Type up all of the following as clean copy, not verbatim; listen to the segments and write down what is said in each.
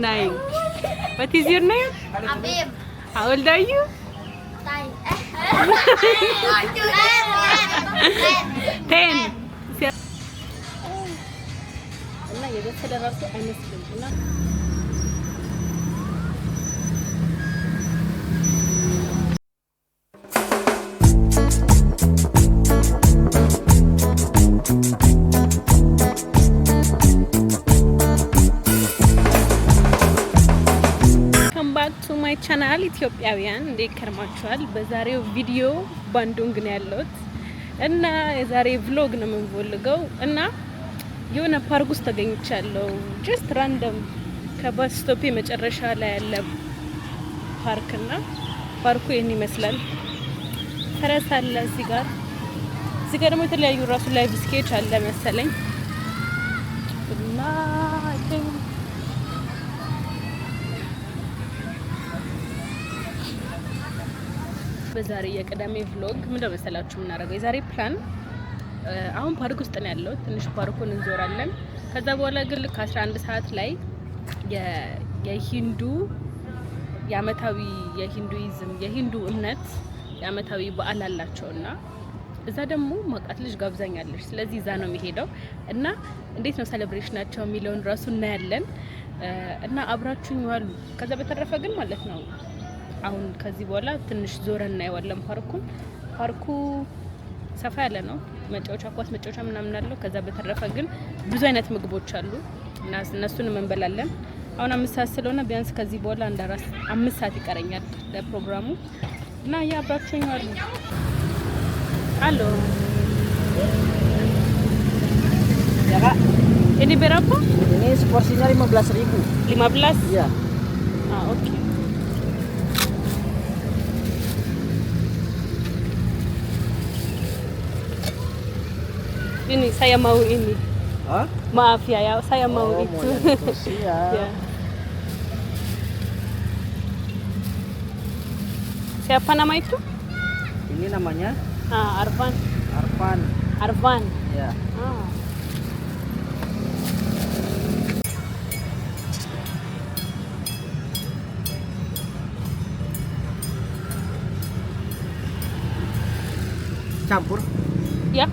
9. What is your name? Abim. How old are you? 10. እና የበሰለ ራሱ አይመስልም እና ማይ ቻናል ኢትዮጵያውያን እንዴት ከርማችኋል? በዛሬው ቪዲዮ ባንዶንግ ነው ያለሁት እና የዛሬ ቭሎግ ነው የምንፈልገው እና የሆነ ፓርክ ውስጥ ተገኝቻለሁ። ጀስት ራንደም ከባስ ስቶፕ መጨረሻ ላይ ያለ ፓርክ እና ፓርኩ ይሄን ይመስላል። ፈረስ አለ እዚህ ጋር ደግሞ የተለያዩ ራሱ ላይቭ ስኬች አለ መሰለኝ እና በዛሬ የቅዳሜ ቭሎግ ምን መሰላችሁ የምናደርገው? የዛሬ ፕላን አሁን ፓርክ ውስጥ ነው ያለው። ትንሽ ፓርኩን እንዞራለን። ከዛ በኋላ ግን ልክ 11 ሰዓት ላይ የሂንዱ የአመታዊ የሂንዱ እምነት የአመታዊ በዓል አላቸውና እዛ ደግሞ ማቃት ልጅ ጋብዛኛለች። ስለዚህ እዛ ነው የሚሄደው እና እንዴት ነው ሴሌብሬሽናቸው የሚለውን ራሱ እናያለን እና አብራችሁኝ ዋሉ። ከዛ በተረፈ ግን ማለት ነው አሁን ከዚህ በኋላ ትንሽ ዞረን እናየዋለን ፓርኩን። ፓርኩ ሰፋ ያለ ነው። ኳስ መጫወቻ ምናምን አለው። ከዛ በተረፈ ግን ብዙ አይነት ምግቦች አሉ እና እነሱንም እንበላለን። አሁን 5 ሰዓት ስለሆነ ቢያንስ ከዚህ በኋላ 5 ሰዓት ይቀረኛል ለፕሮግራሙ እና አብራችሁኝ ዋሉ። አሎ Ya Kak, ini berapa? ini seporsinya 15.000. 15? Iya. Oke. Ini saya mau ini. Hah? Maaf ya, saya mau itu. Ya. Ya. Siapa nama itu? Ini namanya Arfan. Arfan. Ya. Campur? Ya.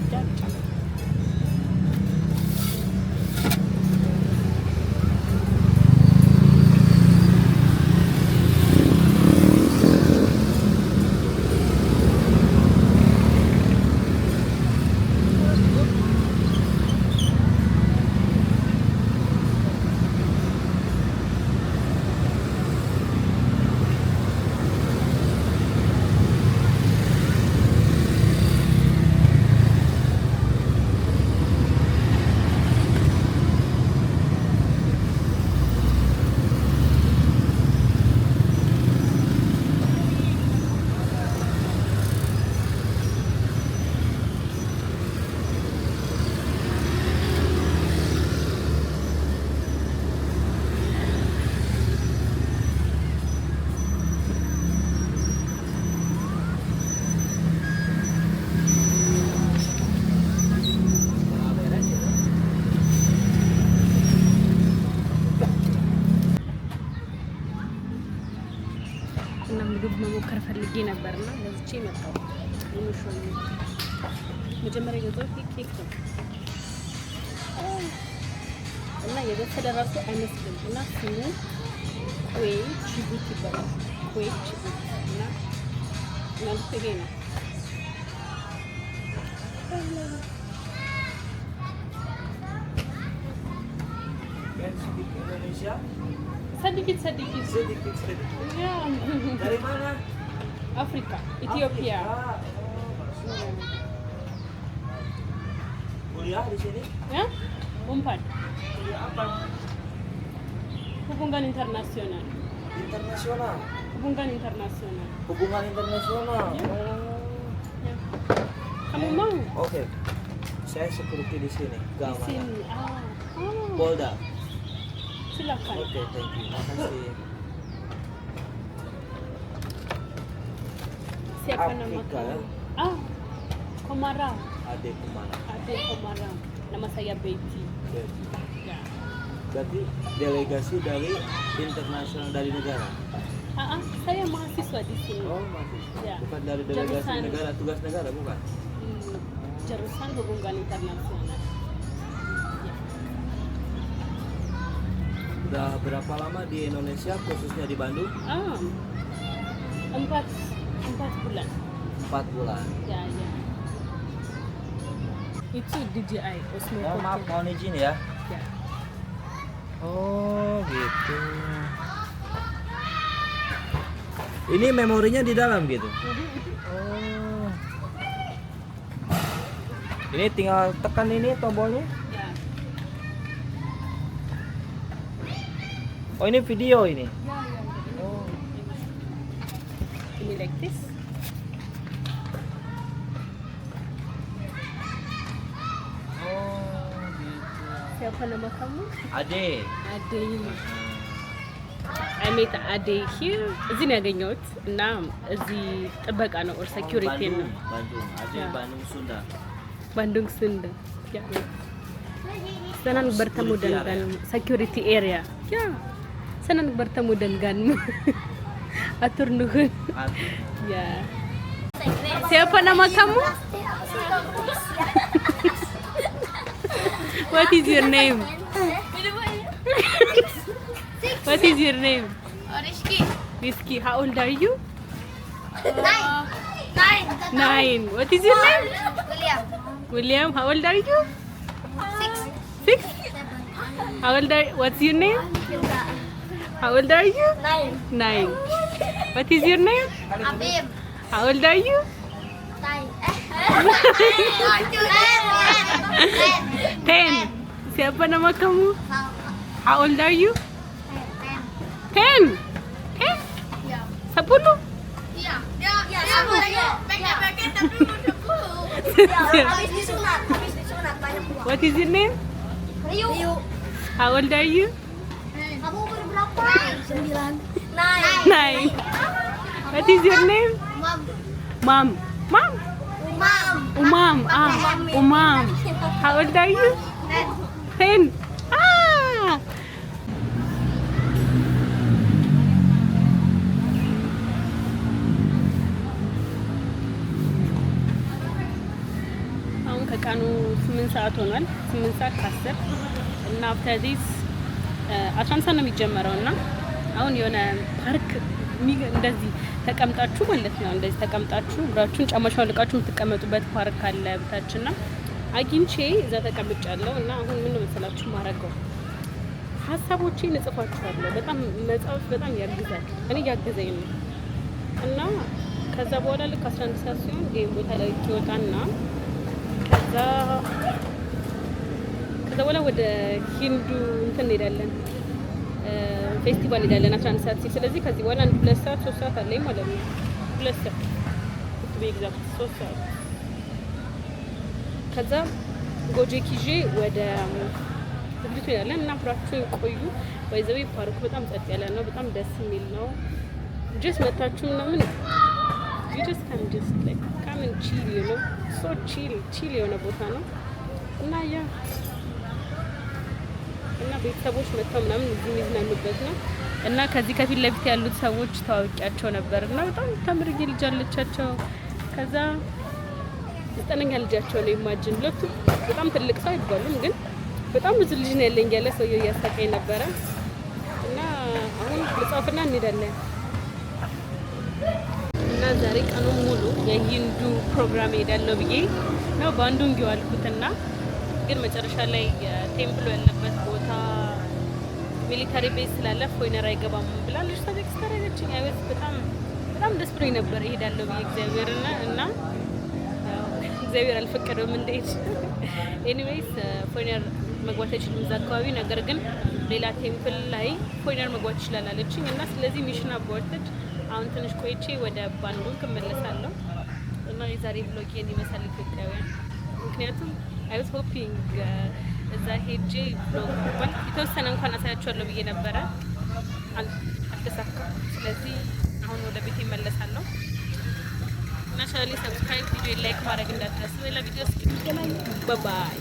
እና ምግብ መሞከር ፈልጌ ነበርና ለዚቼ መጣሁ። መጀመሪያ የገዛሁት ኬክ ነው እና የበሰለ ራሱ አይመስልም እና ስሙ ኩዌት ቺቡት ይባላል። ኩዌት ቺቡት እና መልኩ ይሄ ነው። Indonesia? Sedikit. Ya. Dari mana? Afrika, Ethiopia. Kuliah di sini? Ya? Umpan. Kuliah apa? Hubungan internasional. Internasional. Hubungan internasional. Hubungan internasional. Ya. Oh. Ya. Kamu mau? Oke. Saya security di sini. Di sini. Polda. Silakan. Oke, thank you. Makasih. Siapa nama Afrika. kamu? Komara. Ade Kumara. Ade Komara. Nama saya Betty. Betty. Ya. Berarti delegasi dari internasional dari negara. Saya mahasiswa di sini. Oh, masih. Ya. Bukan dari delegasi Jurusan. negara, tugas negara bukan? Jurusan hubungan internasional. Ya. Udah berapa lama di Indonesia, khususnya di Bandung? 4 bulan. 4 bulan. Ya. Itu DJI Osmo Oh, maaf, 14. mohon izin ya. Ya. Oh, gitu. Ini memorinya di dalam gitu. Oh. Ini tinggal tekan ini tombolnya. Ya. Oh, ini video ini. Ya. Oh. Ini like this. Oh, gitu. Siapa nama kamu? Ade. Ade. I met Ade here. እዚህ ነው ያገኘሁት እና እዚህ ጥበቃ ነው or security ነው። Bandung. Ade Ya. Bandung Sunda. Bandung Sunda. Ya. Senang bertemu dengan security area. Ya. Senang bertemu denganmu. Atur nuhun. Ya. Siapa nama kamu? What is your name? What is your name? Rizky. Rizky. How old are you? 9. 9. What is your name? William. William. How old are you? 6. How old are? What's your name? How old are you? 9. What is your name? Abim. How old are you? 10. Siapa nama kamu? How old are you? 10. 10? 10? Habis disunat banyak uang. What is your name? Riu. How old are you? Kamu umur berapa? 9. 9. What is your name? Mom. Mom? Umam. Umam. How old are you? 10. Ah! አሁን ከቀኑ 8 ሰዓት ሆኗል። 8 ሰዓት ከ10 እና after this 11 ሰዓት ነው የሚጀመረው እና አሁን የሆነ ፓርክ እንደዚህ ተቀምጣችሁ ማለት ነው እንደዚህ ተቀምጣችሁ እግራችሁን ጫማችሁን አውልቃችሁ የምትቀመጡበት ፓርክ አለ ብታችሁና አግኝቼ እዛ ተቀምጫለሁ እና አሁን ምን መሰላችሁ ማረገው ሀሳቦቼን እጽፋችኋለሁ። በጣም መጻፍ በጣም ያግዛል። እኔ ያግዘኝ ነው እና ከዛ በኋላ ልክ 11 ሰዓት ሲሆን ጌም ቦታ ላይ ይወጣና ከዛ በኋላ ወደ ሂንዱ እንትን እንሄዳለን ፌስቲቫል እንሄዳለን 11 ሰዓት ሲል። ስለዚህ ከዚህ በኋላ 2 ሰዓት 3 ሰዓት አለኝ ማለት ነው። 2 ሰዓት በኤግዛክት 3 ሰዓት ከዛ ጎጄክ ይዤ ወደ ዝግጅቱ ያለን እና አብራችሁ ቆዩ። ወይዘቤ ፓርኩ በጣም ጸጥ ያለ ነው። በጣም ደስ የሚል ነው። ጀስት መታችሁ ምናምን you just like come and chill, you know, so chill የሆነ ቦታ ነው እና ያ እና ቤተሰቦች መጥተው ምናምን እዚህ የሚዝናኑበት ነው እና ከዚህ ከፊት ለፊት ያሉት ሰዎች ተዋውቂያቸው ነበር እና በጣም ተምርጌ ልጅ አለቻቸው። ከዛ 9ኛ ልጃቸው ነው ኢማጂን። ሁለቱ በጣም ትልቅ ሰው አይባሉም ግን በጣም ብዙ ልጅ ነው ያለኝ ያለ ሰውዬው እያሳቀኝ ነበረ እና አሁን ልጻፍና እንሄዳለን እና ዛሬ ቀኑን ሙሉ የሂንዱ ፕሮግራም ሄዳለሁ ብዬ ነው ባንዱንግ የዋልኩትና ግን መጨረሻ ላይ ቴምፕሉ ያለበት ቦታ ሚሊታሪ ቤዝ ስላለ ፎይነር አይገባም ብላለች። ታዲያ ስታረጋችኝ አይወት በጣም ደስ ብሎኝ ነበር እሄዳለሁ ብዬ እግዚአብሔርና እና እግዚአብሔር አልፈቀደውም እንደሄድ። ኤኒዌይስ ፎይነር መግባት አይችልም እዛ አካባቢ፣ ነገር ግን ሌላ ቴምፕል ላይ ፎይነር መግባት ይችላል አለችኝ እና ስለዚህ ሚሽን አባወርተች አሁን ትንሽ ቆይቼ ወደ ባንዱንግ እመለሳለሁ እና የዛሬ ብሎግ ይሄን ይመስላል ኢትዮጵያውያን። ምክንያቱም አይ ዋዝ ሆፒንግ እዛ ሄጄ ብሎግ የተወሰነ እንኳን አሳያቸዋለሁ ብዬ ነበረ፣ አልተሳካም። ስለዚህ አሁን ወደ ቤት እመለሳለሁ እና ቻናሌ ሰብስክራይብ፣ ቪዲዮ ላይክ ማድረግ እንዳትረሱ። ሌላ ቪዲዮ እስኪ እንገናኝ። ባይ ባይ።